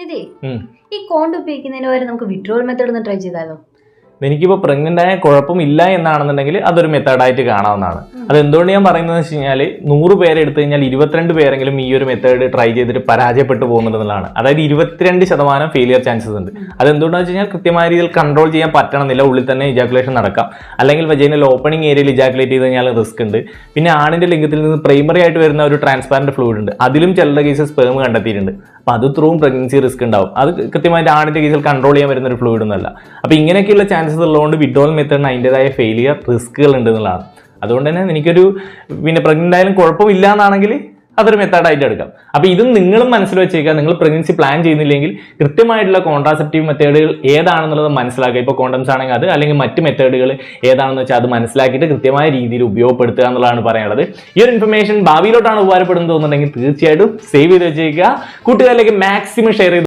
ഇതേ ഈ കോണ്ട് ഉപയോഗിക്കുന്നതിന് പകരം നമുക്ക് വിഡ്രോവൽ മെത്തേഡ് ഒന്ന് ട്രൈ ചെയ്താലോ? എനിക്കിപ്പോൾ പ്രഗ്നന്റ് ആയ കുഴപ്പമില്ല എന്നാണെന്നുണ്ടെങ്കിൽ അതൊരു മെത്തേഡായിട്ട് കാണാവുന്നതാണ്. അത് എന്തുകൊണ്ട് ഞാൻ പറയുന്നത് വെച്ച് കഴിഞ്ഞാൽ 100 പേരെ എടുത്തു കഴിഞ്ഞാൽ 22 പേരെങ്കിലും ഈ ഒരു മെത്തേഡ് ട്രൈ ചെയ്തിട്ട് പരാജയപ്പെട്ടു പോകുന്നുള്ളതാണ്. അതായത് 22% ഫെയിലിയർ ചാൻസസ് ഉണ്ട്. അതെന്തുകൊണ്ടാണെന്ന് വെച്ച് കഴിഞ്ഞാൽ കൃത്യമായ രീതിയിൽ കൺട്രോൾ ചെയ്യാൻ പറ്റണമെന്നില്ല, ഉള്ളിൽ തന്നെ ഇജാക്കുലേഷൻ നടക്കാം. അല്ലെങ്കിൽ വജൈനൽ ഓപ്പണിംഗ് ഏരിയയിൽ ഇജാക്കുലേറ്റ് ചെയ്ത് കഴിഞ്ഞാൽ റിസ്ക് ഉണ്ട്. പിന്നെ ആണിന്റെ ലിംഗത്തിൽ നിന്ന് പ്രൈമറി ആയിട്ട് വരുന്ന ഒരു ട്രാൻസ്പാരന്റ് ഫ്ലൂയിഡ് ഉണ്ട്, അതിലും ചിലരുടെ കേസിൽ സ്പേം കണ്ടെത്തിയിട്ടുണ്ട്. അപ്പോൾ അത് ത്രൂവും പ്രഗ്നൻസി റിസ്ക് ഉണ്ടാവും. അത് കൃത്യമായിട്ട് ആണിന്റെ കേസിൽ കൺട്രോൾ ചെയ്യാൻ വരുന്ന ഒരു ഫ്ലൂയിഡ് ഒന്നുമല്ല. അപ്പോൾ ഇങ്ങനെയൊക്കെയുള്ള ചാൻസസ് ഉള്ളതുകൊണ്ട് വിഡ്രോവൽ മെത്തേഡിന് അതിൻ്റെതായ ഫെയിലിയർ റിസ്കുകൾ ഉണ്ട് എന്നുള്ളതാണ്. അതുകൊണ്ട് തന്നെ എനിക്കൊരു പ്രഗ്നന്റ് ആയാലും കുഴപ്പമില്ല എന്നാണെങ്കിൽ അതൊരു മെത്തേഡായിട്ട് എടുക്കാം. അപ്പോൾ ഇതും നിങ്ങളും മനസ്സിൽ വെച്ചേക്കുക. നിങ്ങൾ പ്രഗ്നൻസി പ്ലാൻ ചെയ്യുന്നില്ലെങ്കിൽ കൃത്യമായിട്ടുള്ള കോൺട്രാസെപ്റ്റീവ് മെത്തേഡുകൾ ഏതാണെന്നുള്ളത് മനസ്സിലാക്കുക. ഇപ്പോൾ കോണ്ടംസ് ആണെങ്കിൽ അത്, അല്ലെങ്കിൽ മറ്റ് മെത്തേഡുകൾ ഏതാണെന്ന് വെച്ചാൽ അത് മനസ്സിലാക്കിയിട്ട് കൃത്യമായ രീതിയിൽ ഉപയോഗപ്പെടുത്തുക എന്നുള്ളതാണ് പറയാനുള്ളത്. ഈ ഒരു ഇൻഫർമേഷൻ ഭാവിയിലോട്ടാണ് ഉപകാരപ്പെടുന്നത് തോന്നുന്നുണ്ടെങ്കിൽ തീർച്ചയായിട്ടും സേവ് ചെയ്ത് വെച്ചേക്കുക. കൂട്ടുകാരിലേക്ക് മാക്സിമം ഷെയർ ചെയ്ത്